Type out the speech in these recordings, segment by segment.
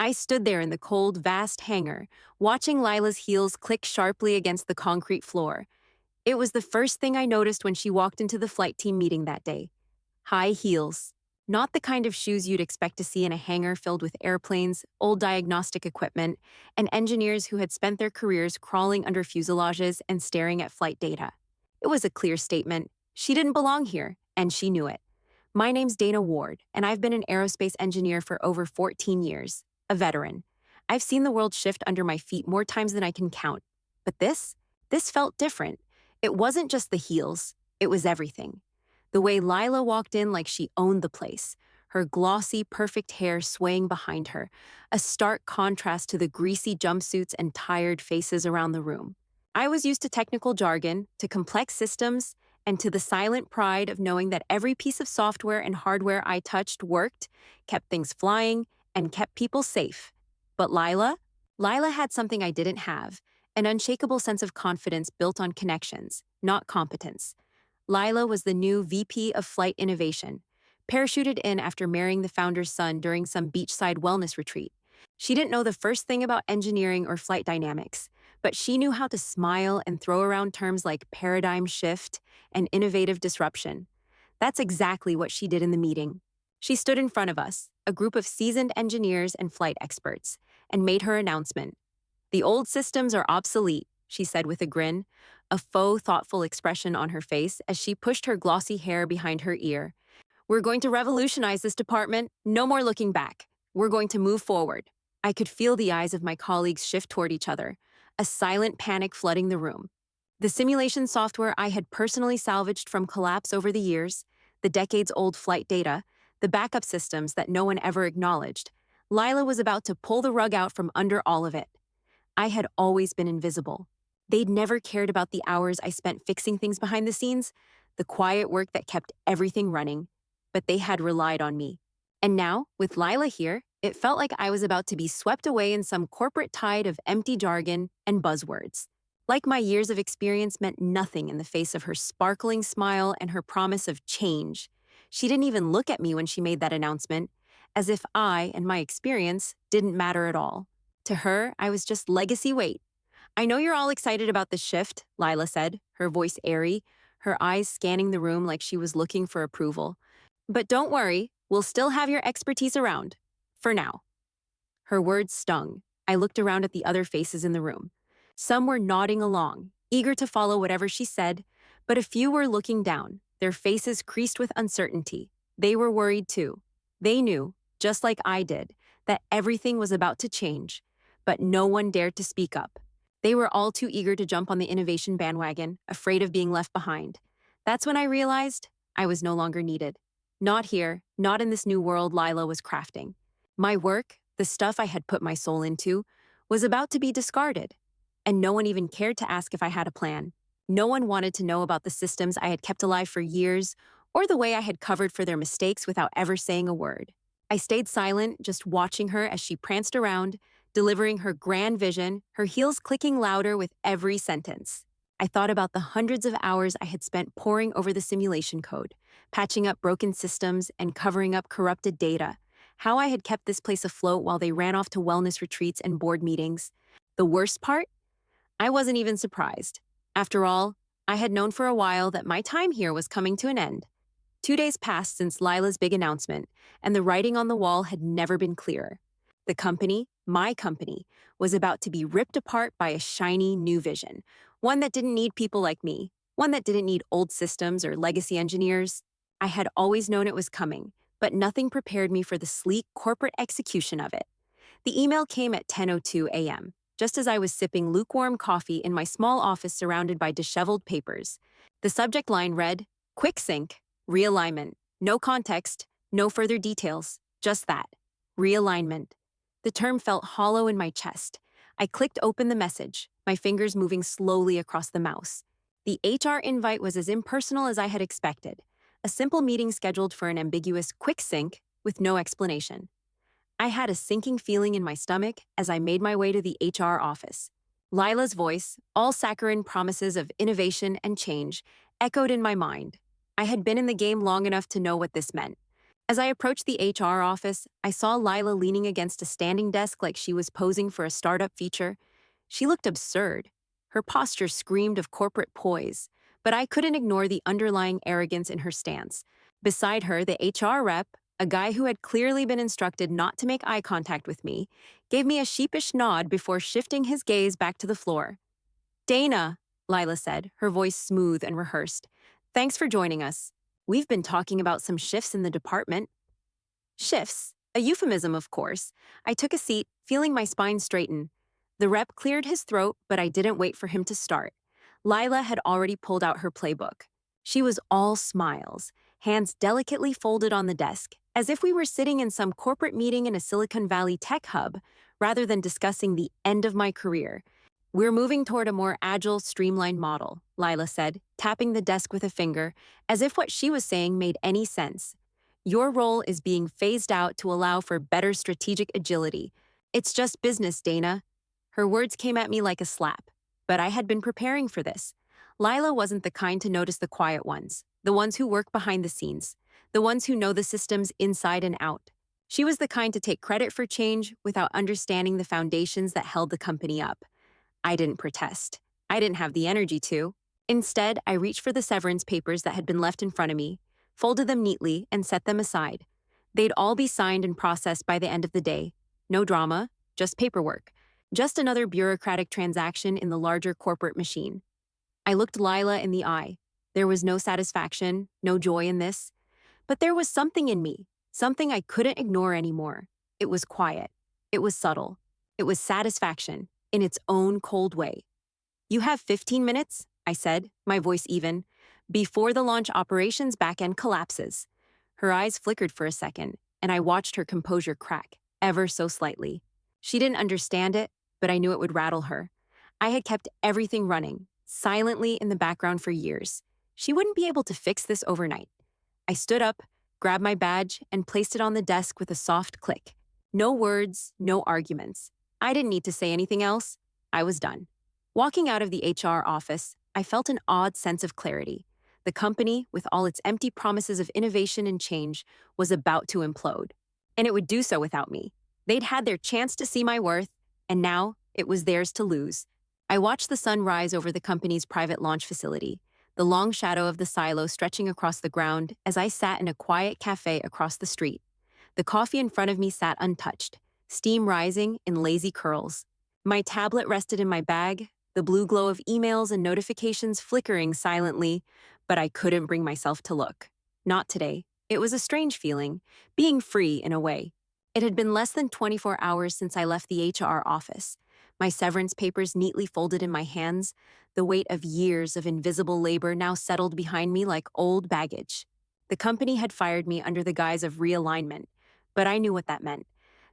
I stood there in the cold, vast hangar, watching Lila's heels click sharply against the concrete floor. It was the first thing I noticed when she walked into the flight team meeting that day. High heels. Not the kind of shoes you'd expect to see in a hangar filled with airplanes, old diagnostic equipment, and engineers who had spent their careers crawling under fuselages and staring at flight data. It was a clear statement. She didn't belong here, and she knew it. My name's Dana Ward, and I've been an aerospace engineer for over 14 years, a veteran. I've seen the world shift under my feet more times than I can count. But this felt different. It wasn't just the heels, it was everything. The way Lila walked in like she owned the place, her glossy, perfect hair swaying behind her, a stark contrast to the greasy jumpsuits and tired faces around the room. I was used to technical jargon, to complex systems, and to the silent pride of knowing that every piece of software and hardware I touched worked, kept things flying, and kept people safe. But Lila had something I didn't have, an unshakable sense of confidence built on connections, not competence. Lila was the new VP of Flight Innovation, parachuted in after marrying the founder's son during some beachside wellness retreat. She didn't know the first thing about engineering or flight dynamics, but she knew how to smile and throw around terms like paradigm shift and innovative disruption. That's exactly what she did in the meeting. She stood in front of us, a group of seasoned engineers and flight experts, and made her announcement. "The old systems are obsolete," she said with a grin, a faux thoughtful expression on her face as she pushed her glossy hair behind her ear. "We're going to revolutionize this department. No more looking back. We're going to move forward." I could feel the eyes of my colleagues shift toward each other, a silent panic flooding the room. The simulation software I had personally salvaged from collapse over the years, the decades-old flight data, the backup systems that no one ever acknowledged, Lila was about to pull the rug out from under all of it. I had always been invisible. They'd never cared about the hours I spent fixing things behind the scenes, the quiet work that kept everything running, but they had relied on me. And now, with Lila here, it felt like I was about to be swept away in some corporate tide of empty jargon and buzzwords. Like my years of experience meant nothing in the face of her sparkling smile and her promise of change. She didn't even look at me when she made that announcement, as if I and my experience didn't matter at all. To her, I was just legacy weight. "I know you're all excited about this shift," Lila said, her voice airy, her eyes scanning the room like she was looking for approval. "But don't worry, we'll still have your expertise around. For now." Her words stung. I looked around at the other faces in the room. Some were nodding along, eager to follow whatever she said, but a few were looking down, their faces creased with uncertainty. They were worried too. They knew, just like I did, that everything was about to change, but no one dared to speak up. They were all too eager to jump on the innovation bandwagon, afraid of being left behind. That's when I realized I was no longer needed. Not here, not in this new world Lila was crafting. My work, the stuff I had put my soul into, was about to be discarded. And no one even cared to ask if I had a plan. No one wanted to know about the systems I had kept alive for years, or the way I had covered for their mistakes without ever saying a word. I stayed silent, just watching her as she pranced around, delivering her grand vision, her heels clicking louder with every sentence. I thought about the hundreds of hours I had spent poring over the simulation code, patching up broken systems and covering up corrupted data, how I had kept this place afloat while they ran off to wellness retreats and board meetings. The worst part? I wasn't even surprised. After all, I had known for a while that my time here was coming to an end. 2 days passed since Lila's big announcement, and the writing on the wall had never been clearer. The company, my company, was about to be ripped apart by a shiny new vision, one that didn't need people like me, one that didn't need old systems or legacy engineers. I had always known it was coming, but nothing prepared me for the sleek corporate execution of it. The email came at 10:02 a.m., just as I was sipping lukewarm coffee in my small office surrounded by disheveled papers. The subject line read, "Quick Sync, Realignment. No context, no further details, just that. Realignment." The term felt hollow in my chest. I clicked open the message, my fingers moving slowly across the mouse. The HR invite was as impersonal as I had expected, a simple meeting scheduled for an ambiguous quick sync with no explanation. I had a sinking feeling in my stomach as I made my way to the HR office. Lila's voice, all saccharine promises of innovation and change, echoed in my mind. I had been in the game long enough to know what this meant. As I approached the HR office, I saw Lila leaning against a standing desk like she was posing for a startup feature. She looked absurd. Her posture screamed of corporate poise, but I couldn't ignore the underlying arrogance in her stance. Beside her, the HR rep, a guy who had clearly been instructed not to make eye contact with me, gave me a sheepish nod before shifting his gaze back to the floor. Dana, Lila said, her voice smooth and rehearsed. Thanks for joining us. We've been talking about some shifts in the department. Shifts, a euphemism, of course. I took a seat, feeling my spine straighten. The rep cleared his throat, but I didn't wait for him to start. Lila had already pulled out her playbook. She was all smiles, hands delicately folded on the desk, as if we were sitting in some corporate meeting in a Silicon Valley tech hub, rather than discussing the end of my career. We're moving toward a more agile, streamlined model, Lila said, tapping the desk with a finger, as if what she was saying made any sense. Your role is being phased out to allow for better strategic agility. It's just business, Dana. Her words came at me like a slap, but I had been preparing for this. Lila wasn't the kind to notice the quiet ones, the ones who work behind the scenes, the ones who know the systems inside and out. She was the kind to take credit for change without understanding the foundations that held the company up. I didn't protest. I didn't have the energy to. Instead, I reached for the severance papers that had been left in front of me, folded them neatly, and set them aside. They'd all be signed and processed by the end of the day. No drama, just paperwork. Just another bureaucratic transaction in the larger corporate machine. I looked Lila in the eye. There was no satisfaction, no joy in this. But there was something in me, something I couldn't ignore anymore. It was quiet. It was subtle. It was satisfaction, in its own cold way. You have 15 minutes, I said, my voice even, before the launch operations backend collapses. Her eyes flickered for a second, and I watched her composure crack, ever so slightly. She didn't understand it, but I knew it would rattle her. I had kept everything running, silently in the background for years. She wouldn't be able to fix this overnight. I stood up, grabbed my badge, and placed it on the desk with a soft click. No words, no arguments. I didn't need to say anything else. I was done. Walking out of the HR office, I felt an odd sense of clarity. The company, with all its empty promises of innovation and change, was about to implode. And it would do so without me. They'd had their chance to see my worth, and now it was theirs to lose. I watched the sun rise over the company's private launch facility, the long shadow of the silo stretching across the ground as I sat in a quiet cafe across the street. The coffee in front of me sat untouched, steam rising in lazy curls. My tablet rested in my bag, the blue glow of emails and notifications flickering silently, but I couldn't bring myself to look. Not today. It was a strange feeling, being free in a way. It had been less than 24 hours since I left the HR office, my severance papers neatly folded in my hands, the weight of years of invisible labor now settled behind me like old baggage. The company had fired me under the guise of realignment, but I knew what that meant.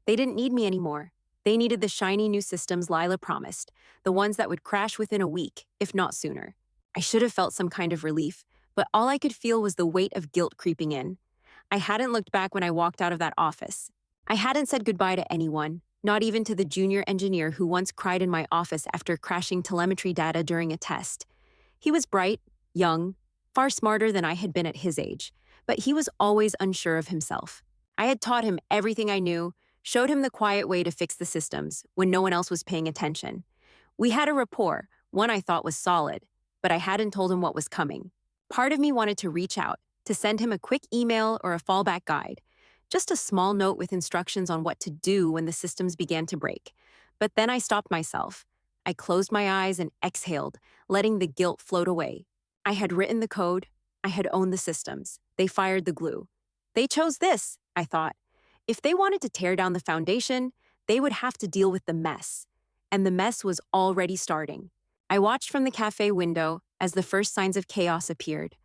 They didn't need me anymore. They needed the shiny new systems Lila promised, the ones that would crash within a week, if not sooner. I should have felt some kind of relief, but all I could feel was the weight of guilt creeping in. I hadn't looked back when I walked out of that office. I hadn't said goodbye to anyone, not even to the junior engineer who once cried in my office after crashing telemetry data during a test. He was bright, young, far smarter than I had been at his age, but he was always unsure of himself. I had taught him everything I knew, showed him the quiet way to fix the systems when no one else was paying attention. We had a rapport, one I thought was solid, but I hadn't told him what was coming. Part of me wanted to reach out, to send him a quick email or a fallback guide, just a small note with instructions on what to do when the systems began to break. But then I stopped myself. I closed my eyes and exhaled, letting the guilt float away. I had written the code. I had owned the systems. They fired the glue. They chose this, I thought. If they wanted to tear down the foundation, they would have to deal with the mess. And the mess was already starting. I watched from the cafe window as the first signs of chaos appeared.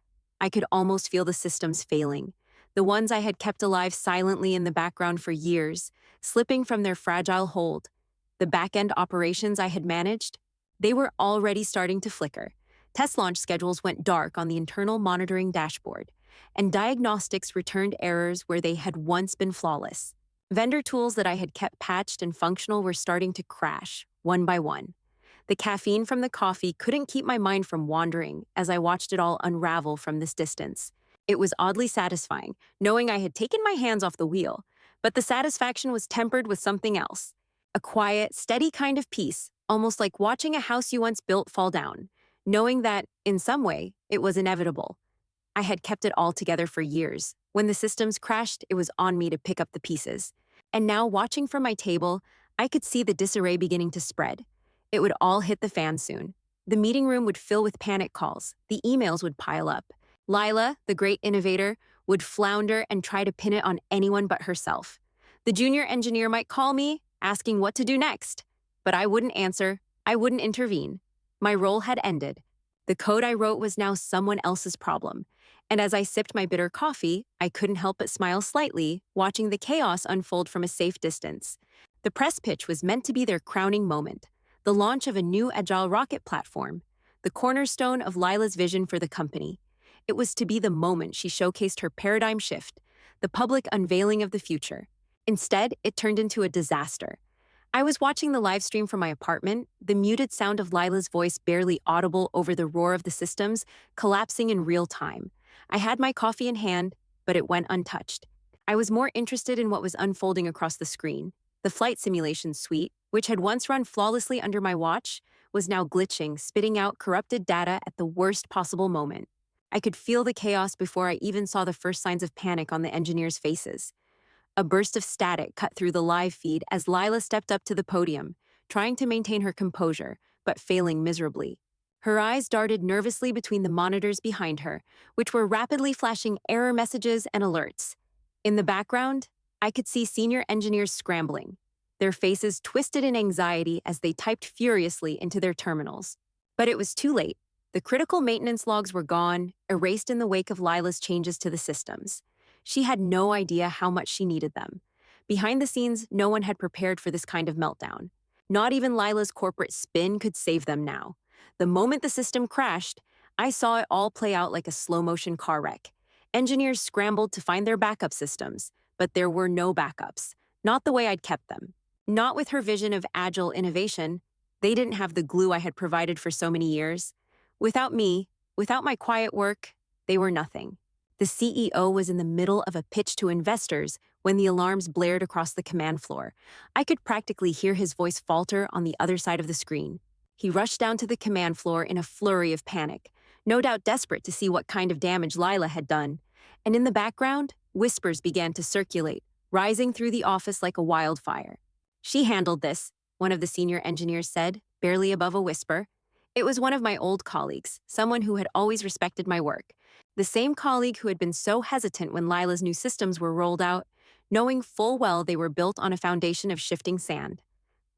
I could almost feel the systems failing, the ones I had kept alive silently in the background for years, slipping from their fragile hold. The back-end operations I had managed, they were already starting to flicker. Test launch schedules went dark on the internal monitoring dashboard, and diagnostics returned errors where they had once been flawless. Vendor tools that I had kept patched and functional were starting to crash, one by one. The caffeine from the coffee couldn't keep my mind from wandering as I watched it all unravel from this distance. It was oddly satisfying, knowing I had taken my hands off the wheel, but the satisfaction was tempered with something else. A quiet, steady kind of peace, almost like watching a house you once built fall down, knowing that, in some way, it was inevitable. I had kept it all together for years. When the systems crashed, it was on me to pick up the pieces. And now, watching from my table, I could see the disarray beginning to spread. It would all hit the fan soon. The meeting room would fill with panic calls. The emails would pile up. Lila, the great innovator, would flounder and try to pin it on anyone but herself. The junior engineer might call me, asking what to do next. But I wouldn't answer. I wouldn't intervene. My role had ended. The code I wrote was now someone else's problem. And as I sipped my bitter coffee, I couldn't help but smile slightly, watching the chaos unfold from a safe distance. The press pitch was meant to be their crowning moment, the launch of a new agile rocket platform, the cornerstone of Lila's vision for the company. It was to be the moment she showcased her paradigm shift, the public unveiling of the future. Instead, it turned into a disaster. I was watching the live stream from my apartment, the muted sound of Lila's voice barely audible over the roar of the systems, collapsing in real time. I had my coffee in hand, but it went untouched. I was more interested in what was unfolding across the screen. The flight simulation suite, which had once run flawlessly under my watch, was now glitching, spitting out corrupted data at the worst possible moment. I could feel the chaos before I even saw the first signs of panic on the engineers' faces. A burst of static cut through the live feed as Lila stepped up to the podium, trying to maintain her composure, but failing miserably. Her eyes darted nervously between the monitors behind her, which were rapidly flashing error messages and alerts. In the background, I could see senior engineers scrambling, their faces twisted in anxiety as they typed furiously into their terminals. But it was too late. The critical maintenance logs were gone, erased in the wake of Lila's changes to the systems. She had no idea how much she needed them. Behind the scenes, no one had prepared for this kind of meltdown. Not even Lila's corporate spin could save them now. The moment the system crashed, I saw it all play out like a slow-motion car wreck. Engineers scrambled to find their backup systems, but there were no backups, not the way I'd kept them. Not with her vision of agile innovation. They didn't have the glue I had provided for so many years. Without me, without my quiet work, they were nothing. The CEO was in the middle of a pitch to investors when the alarms blared across the command floor. I could practically hear his voice falter on the other side of the screen. He rushed down to the command floor in a flurry of panic, no doubt desperate to see what kind of damage Lila had done. And in the background, whispers began to circulate, rising through the office like a wildfire. "She handled this," one of the senior engineers said, barely above a whisper. It was one of my old colleagues, someone who had always respected my work. The same colleague who had been so hesitant when Lila's new systems were rolled out, knowing full well they were built on a foundation of shifting sand.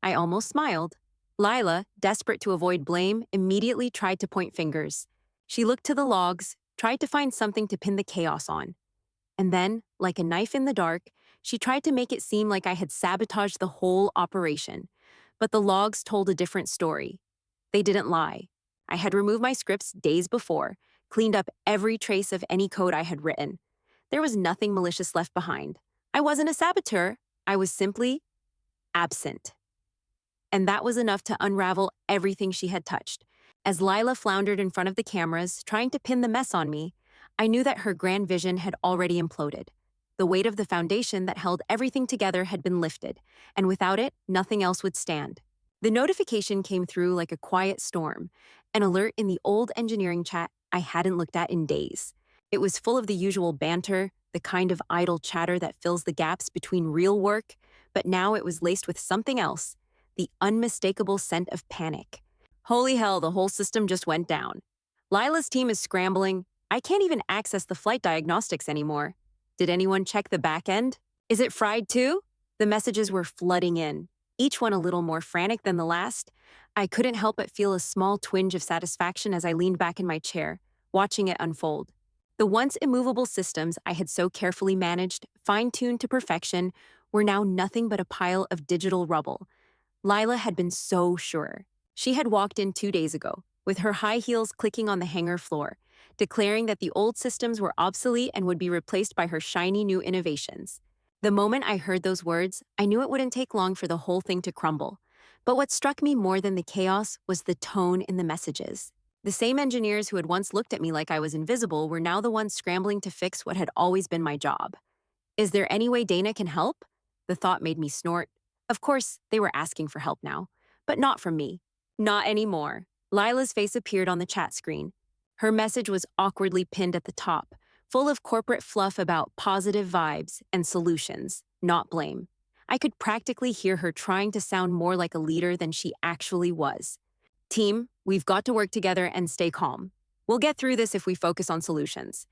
I almost smiled. Lila, desperate to avoid blame, immediately tried to point fingers. She looked to the logs, tried to find something to pin the chaos on. And then, like a knife in the dark, she tried to make it seem like I had sabotaged the whole operation. But the logs told a different story. They didn't lie. I had removed my scripts days before, cleaned up every trace of any code I had written. There was nothing malicious left behind. I wasn't a saboteur. I was simply absent. And that was enough to unravel everything she had touched. As Lila floundered in front of the cameras, trying to pin the mess on me, I knew that her grand vision had already imploded. The weight of the foundation that held everything together had been lifted, and without it, nothing else would stand. The notification came through like a quiet storm, an alert in the old engineering chat I hadn't looked at in days. It was full of the usual banter, the kind of idle chatter that fills the gaps between real work, but now it was laced with something else, the unmistakable scent of panic. Holy hell, the whole system just went down. Lila's team is scrambling. I can't even access the flight diagnostics anymore. Did anyone check the back end? Is it fried too? The messages were flooding in, each one a little more frantic than the last. I couldn't help but feel a small twinge of satisfaction as I leaned back in my chair, watching it unfold. The once immovable systems I had so carefully managed, fine-tuned to perfection, were now nothing but a pile of digital rubble. Lila had been so sure. She had walked in 2 days ago, with her high heels clicking on the hangar floor, declaring that the old systems were obsolete and would be replaced by her shiny new innovations. The moment I heard those words, I knew it wouldn't take long for the whole thing to crumble. But what struck me more than the chaos was the tone in the messages. The same engineers who had once looked at me like I was invisible were now the ones scrambling to fix what had always been my job. Is there any way Dana can help? The thought made me snort. Of course, they were asking for help now, but not from me. Not anymore. Lila's face appeared on the chat screen. Her message was awkwardly pinned at the top, full of corporate fluff about positive vibes and solutions, not blame. I could practically hear her trying to sound more like a leader than she actually was. Team, we've got to work together and stay calm. We'll get through this if we focus on solutions.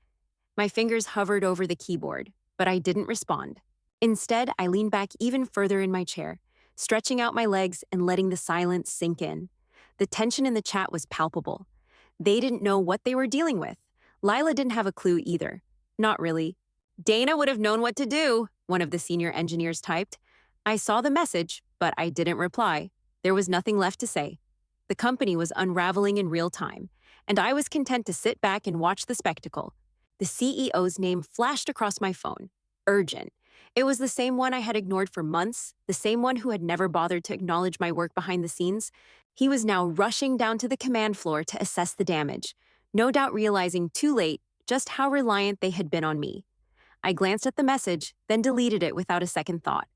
My fingers hovered over the keyboard, but I didn't respond. Instead, I leaned back even further in my chair, stretching out my legs and letting the silence sink in. The tension in the chat was palpable. They didn't know what they were dealing with. Lila didn't have a clue either. Not really. Dana would have known what to do, one of the senior engineers typed. I saw the message, but I didn't reply. There was nothing left to say. The company was unraveling in real time, and I was content to sit back and watch the spectacle. The CEO's name flashed across my phone. Urgent. It was the same one I had ignored for months, the same one who had never bothered to acknowledge my work behind the scenes. He was now rushing down to the command floor to assess the damage, no doubt realizing too late just how reliant they had been on me. I glanced at the message, then deleted it without a second thought.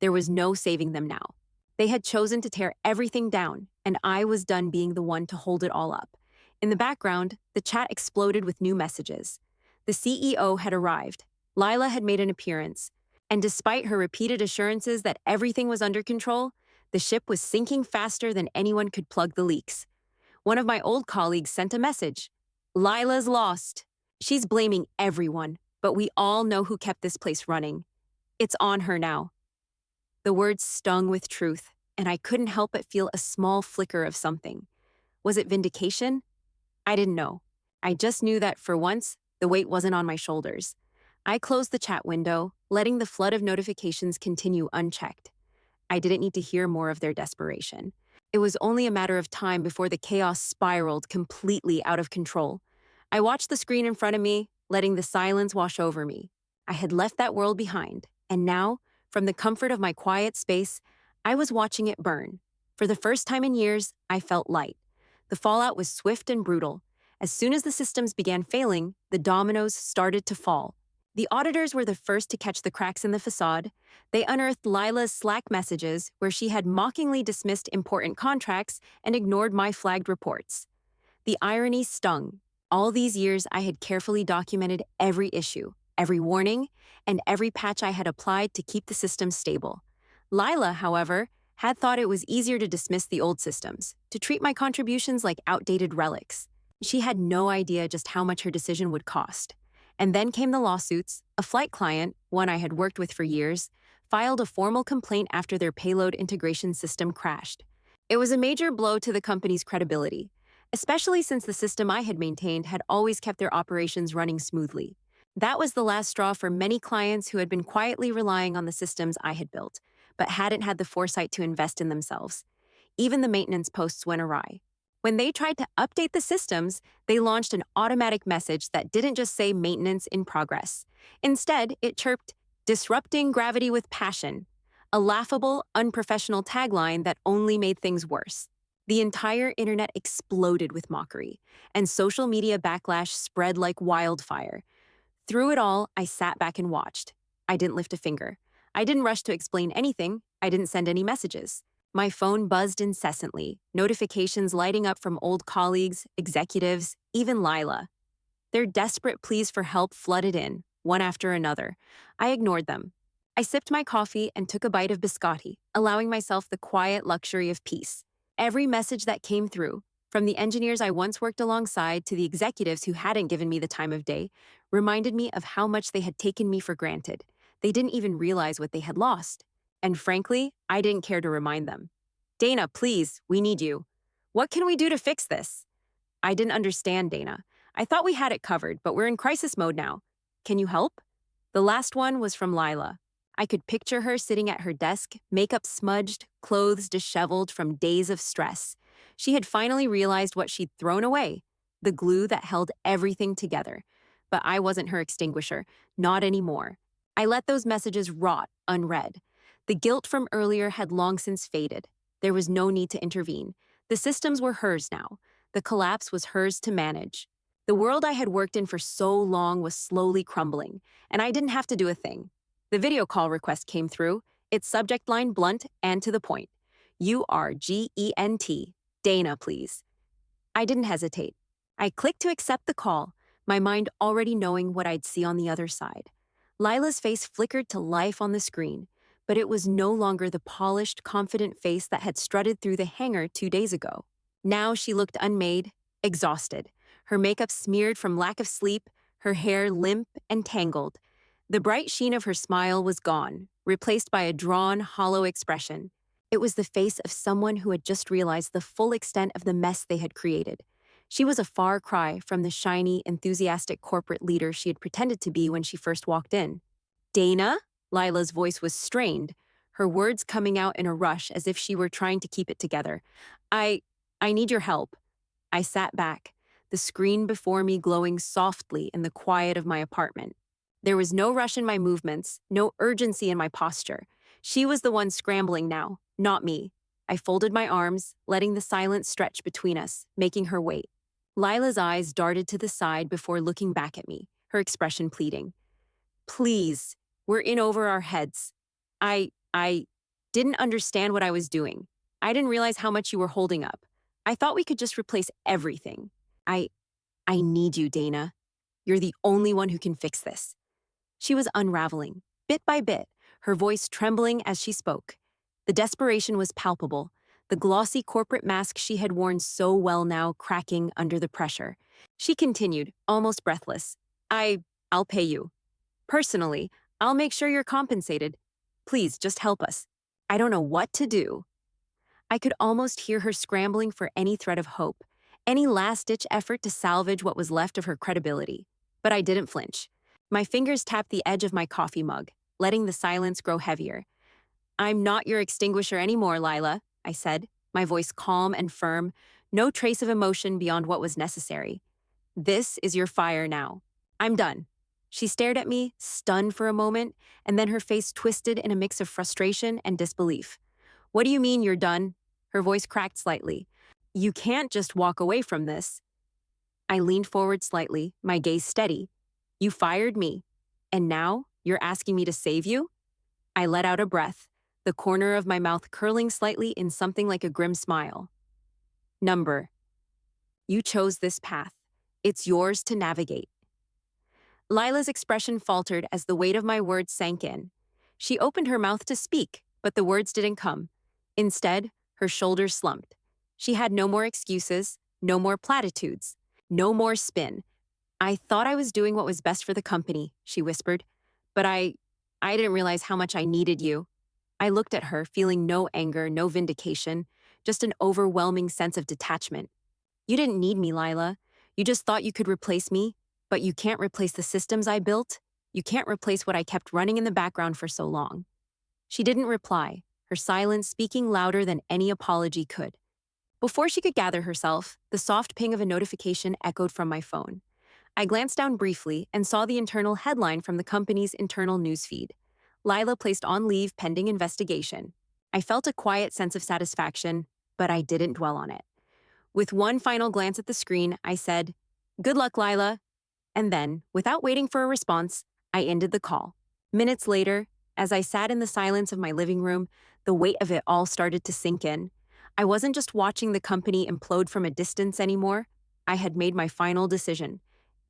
There was no saving them now. They had chosen to tear everything down, and I was done being the one to hold it all up. In the background, the chat exploded with new messages. The CEO had arrived. Lila had made an appearance. And despite her repeated assurances that everything was under control, the ship was sinking faster than anyone could plug the leaks. One of my old colleagues sent a message. Lila's lost. She's blaming everyone, but we all know who kept this place running. It's on her now. The words stung with truth, and I couldn't help but feel a small flicker of something. Was it vindication? I didn't know. I just knew that, for once, the weight wasn't on my shoulders. I closed the chat window, letting the flood of notifications continue unchecked. I didn't need to hear more of their desperation. It was only a matter of time before the chaos spiraled completely out of control. I watched the screen in front of me, letting the silence wash over me. I had left that world behind, and now, from the comfort of my quiet space, I was watching it burn. For the first time in years, I felt light. The fallout was swift and brutal. As soon as the systems began failing, the dominoes started to fall. The auditors were the first to catch the cracks in the facade. They unearthed Lila's Slack messages, where she had mockingly dismissed important contracts and ignored my flagged reports. The irony stung. All these years, I had carefully documented every issue, every warning, and every patch I had applied to keep the system stable. Lila, however, had thought it was easier to dismiss the old systems, to treat my contributions like outdated relics. She had no idea just how much her decision would cost. And then came the lawsuits. A flight client, one I had worked with for years, filed a formal complaint after their payload integration system crashed. It was a major blow to the company's credibility, especially since the system I had maintained had always kept their operations running smoothly. That was the last straw for many clients who had been quietly relying on the systems I had built, but hadn't had the foresight to invest in themselves. Even the maintenance posts went awry. When they tried to update the systems, they launched an automatic message that didn't just say maintenance in progress. Instead, it chirped, "Disrupting gravity with passion," a laughable, unprofessional tagline that only made things worse. The entire internet exploded with mockery, and social media backlash spread like wildfire. Through it all, I sat back and watched. I didn't lift a finger. I didn't rush to explain anything. I didn't send any messages. My phone buzzed incessantly, notifications lighting up from old colleagues, executives, even Lila. Their desperate pleas for help flooded in, one after another. I ignored them. I sipped my coffee and took a bite of biscotti, allowing myself the quiet luxury of peace. Every message that came through, from the engineers I once worked alongside to the executives who hadn't given me the time of day, reminded me of how much they had taken me for granted. They didn't even realize what they had lost. And frankly, I didn't care to remind them. "Dana, please, we need you. What can we do to fix this?" I didn't understand, Dana. I thought we had it covered, but we're in crisis mode now. Can you help? The last one was from Lila. I could picture her sitting at her desk, makeup smudged, clothes disheveled from days of stress. She had finally realized what she'd thrown away, the glue that held everything together. But I wasn't her extinguisher, not anymore. I let those messages rot unread. The guilt from earlier had long since faded. There was no need to intervene. The systems were hers now. The collapse was hers to manage. The world I had worked in for so long was slowly crumbling, and I didn't have to do a thing. The video call request came through, its subject line blunt and to the point. URGENT. Dana, please. I didn't hesitate. I clicked to accept the call, my mind already knowing what I'd see on the other side. Lila's face flickered to life on the screen, but it was no longer the polished, confident face that had strutted through the hangar 2 days ago. Now she looked unmade, exhausted, her makeup smeared from lack of sleep, her hair limp and tangled. The bright sheen of her smile was gone, replaced by a drawn, hollow expression. It was the face of someone who had just realized the full extent of the mess they had created. She was a far cry from the shiny, enthusiastic corporate leader she had pretended to be when she first walked in. Dana? Lila's voice was strained, her words coming out in a rush as if she were trying to keep it together. I need your help. I sat back, the screen before me glowing softly in the quiet of my apartment. There was no rush in my movements, no urgency in my posture. She was the one scrambling now, not me. I folded my arms, letting the silence stretch between us, making her wait. Lila's eyes darted to the side before looking back at me, her expression pleading. Please, we're in over our heads. I didn't understand what I was doing. I didn't realize how much you were holding up. I thought we could just replace everything. I need you, Dana. You're the only one who can fix this. She was unraveling, bit by bit, her voice trembling as she spoke. The desperation was palpable, the glossy corporate mask she had worn so well now cracking under the pressure. She continued, almost breathless. I'll pay you. Personally, I'll make sure you're compensated. Please, just help us. I don't know what to do. I could almost hear her scrambling for any thread of hope, any last-ditch effort to salvage what was left of her credibility. But I didn't flinch. My fingers tapped the edge of my coffee mug, letting the silence grow heavier. I'm not your extinguisher anymore, Lila, I said, my voice calm and firm, no trace of emotion beyond what was necessary. This is your fire now. I'm done. She stared at me, stunned for a moment, and then her face twisted in a mix of frustration and disbelief. What do you mean you're done? Her voice cracked slightly. You can't just walk away from this. I leaned forward slightly, my gaze steady. You fired me, and now you're asking me to save you? I let out a breath, the corner of my mouth curling slightly in something like a grim smile. Number. You chose this path. It's yours to navigate. Lila's expression faltered as the weight of my words sank in. She opened her mouth to speak, but the words didn't come. Instead, her shoulders slumped. She had no more excuses, no more platitudes, no more spin. I thought I was doing what was best for the company, she whispered, but I didn't realize how much I needed you. I looked at her, feeling no anger, no vindication, just an overwhelming sense of detachment. You didn't need me, Lila. You just thought you could replace me, but you can't replace the systems I built. You can't replace what I kept running in the background for so long. She didn't reply, her silence speaking louder than any apology could. Before she could gather herself, the soft ping of a notification echoed from my phone. I glanced down briefly and saw the internal headline from the company's internal newsfeed. Lila placed on leave pending investigation. I felt a quiet sense of satisfaction, but I didn't dwell on it. With one final glance at the screen, I said, "Good luck, Lila." And then, without waiting for a response, I ended the call. Minutes later, as I sat in the silence of my living room, the weight of it all started to sink in. I wasn't just watching the company implode from a distance anymore. I had made my final decision.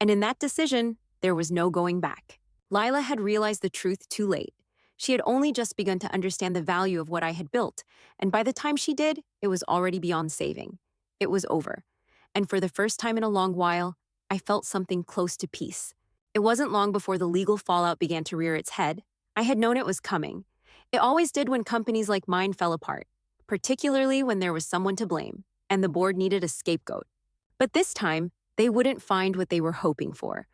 And in that decision, there was no going back. Lila had realized the truth too late. She had only just begun to understand the value of what I had built, and by the time she did, it was already beyond saving. It was over. And for the first time in a long while, I felt something close to peace. It wasn't long before the legal fallout began to rear its head. I had known it was coming. It always did when companies like mine fell apart, particularly when there was someone to blame, and the board needed a scapegoat. But this time, they wouldn't find what they were hoping for.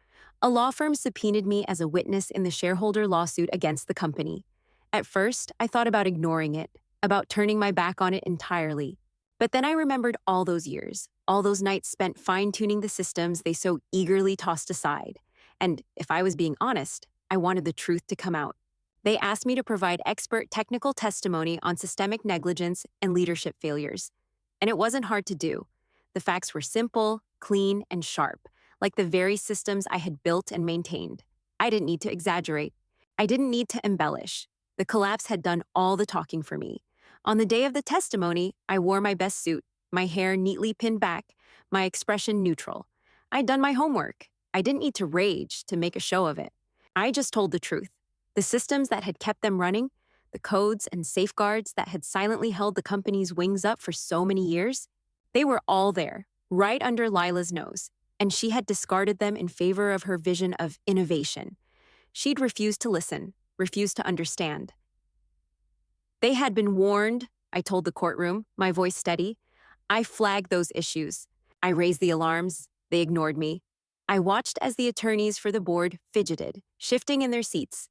A law firm subpoenaed me as a witness in the shareholder lawsuit against the company. At first, I thought about ignoring it, about turning my back on it entirely. But then I remembered all those years, all those nights spent fine-tuning the systems they so eagerly tossed aside. And if I was being honest, I wanted the truth to come out. They asked me to provide expert technical testimony on systemic negligence and leadership failures. And it wasn't hard to do. The facts were simple, clean, and sharp, like the very systems I had built and maintained. I didn't need to exaggerate. I didn't need to embellish. The collapse had done all the talking for me. On the day of the testimony, I wore my best suit, my hair neatly pinned back, my expression neutral. I'd done my homework. I didn't need to rage to make a show of it. I just told the truth. The systems that had kept them running, the codes and safeguards that had silently held the company's wings up for so many years, they were all there, right under Lila's nose, and she had discarded them in favor of her vision of innovation. She'd refused to listen, refused to understand. They had been warned, I told the courtroom, my voice steady. I flagged those issues. I raised the alarms. They ignored me. I watched as the attorneys for the board fidgeted, shifting in their seats.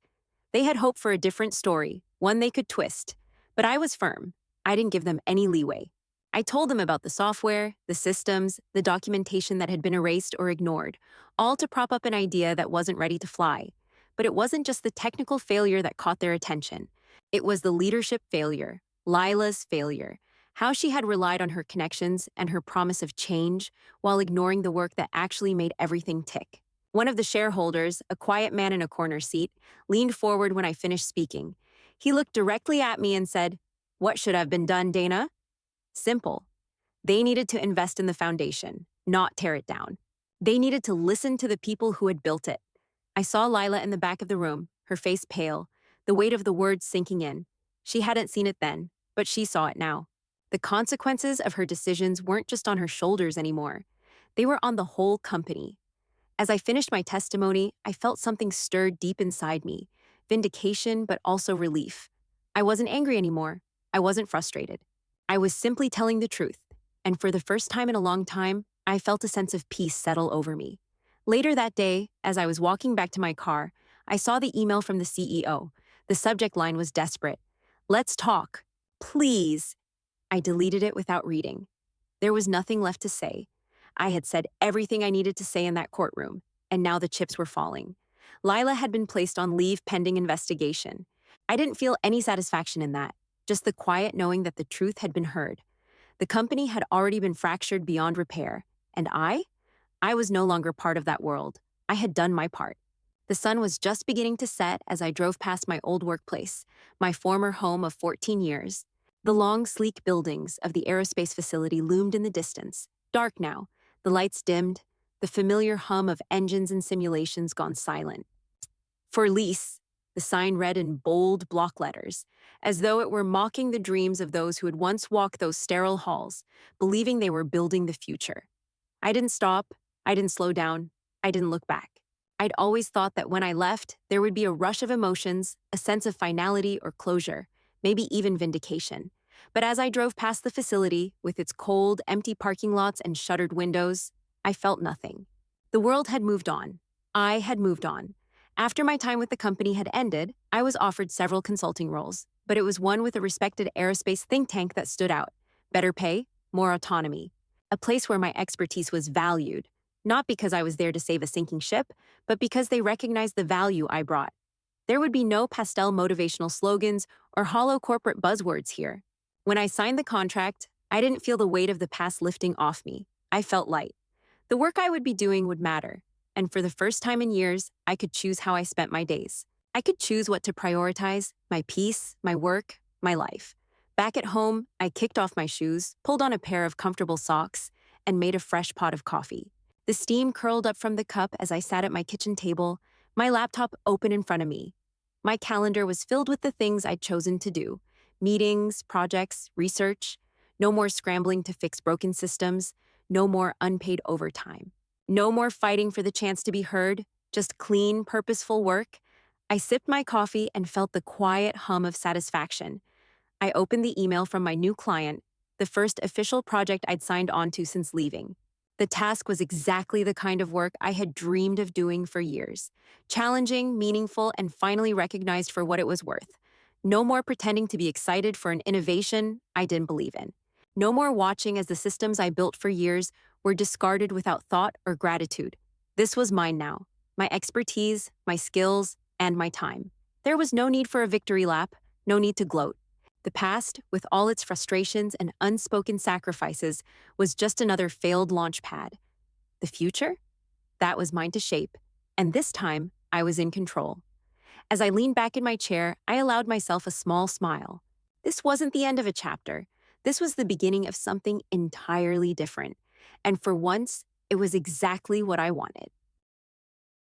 They had hoped for a different story, one they could twist. But I was firm. I didn't give them any leeway. I told them about the software, the systems, the documentation that had been erased or ignored, all to prop up an idea that wasn't ready to fly. But it wasn't just the technical failure that caught their attention. It was the leadership failure, Lila's failure, how she had relied on her connections and her promise of change while ignoring the work that actually made everything tick. One of the shareholders, a quiet man in a corner seat, leaned forward when I finished speaking. He looked directly at me and said, "What should have been done, Dana?" Simple. They needed to invest in the foundation, not tear it down. They needed to listen to the people who had built it. I saw Lila in the back of the room, her face pale, the weight of the words sinking in. She hadn't seen it then, but she saw it now. The consequences of her decisions weren't just on her shoulders anymore. They were on the whole company. As I finished my testimony, I felt something stir deep inside me, vindication but also relief. I wasn't angry anymore. I wasn't frustrated. I was simply telling the truth, and for the first time in a long time, I felt a sense of peace settle over me. Later that day, as I was walking back to my car, I saw the email from the CEO. The subject line was desperate. "Let's talk. Please." I deleted it without reading. There was nothing left to say. I had said everything I needed to say in that courtroom, and now the chips were falling. Lila had been placed on leave pending investigation. I didn't feel any satisfaction in that, just the quiet knowing that the truth had been heard. The company had already been fractured beyond repair, and I was no longer part of that world. I had done my part. The sun was just beginning to set as I drove past my old workplace, my former home of 14 years. The long, sleek buildings of the aerospace facility loomed in the distance, dark now, the lights dimmed, the familiar hum of engines and simulations gone silent. "For lease," the sign read in bold block letters, as though it were mocking the dreams of those who had once walked those sterile halls, believing they were building the future. I didn't stop. I didn't slow down. I didn't look back. I'd always thought that when I left, there would be a rush of emotions, a sense of finality or closure, maybe even vindication. But as I drove past the facility, with its cold, empty parking lots and shuttered windows, I felt nothing. The world had moved on. I had moved on. After my time with the company had ended, I was offered several consulting roles, but it was one with a respected aerospace think tank that stood out. Better pay, more autonomy. A place where my expertise was valued, not because I was there to save a sinking ship, but because they recognized the value I brought. There would be no pastel motivational slogans or hollow corporate buzzwords here. When I signed the contract, I didn't feel the weight of the past lifting off me. I felt light. The work I would be doing would matter, and for the first time in years, I could choose how I spent my days. I could choose what to prioritize: my peace, my work, my life. Back at home, I kicked off my shoes, pulled on a pair of comfortable socks, and made a fresh pot of coffee. The steam curled up from the cup as I sat at my kitchen table, my laptop open in front of me. My calendar was filled with the things I'd chosen to do: meetings, projects, research. No more scrambling to fix broken systems. No more unpaid overtime. No more fighting for the chance to be heard. Just clean, purposeful work. I sipped my coffee and felt the quiet hum of satisfaction. I opened the email from my new client, the first official project I'd signed on to since leaving. The task was exactly the kind of work I had dreamed of doing for years. Challenging, meaningful, and finally recognized for what it was worth. No more pretending to be excited for an innovation I didn't believe in. No more watching as the systems I built for years were discarded without thought or gratitude. This was mine now. My expertise, my skills, and my time. There was no need for a victory lap, no need to gloat. The past, with all its frustrations and unspoken sacrifices, was just another failed launch pad. The future? That was mine to shape. And this time, I was in control. As I leaned back in my chair, I allowed myself a small smile. This wasn't the end of a chapter. This was the beginning of something entirely different. And for once, it was exactly what I wanted.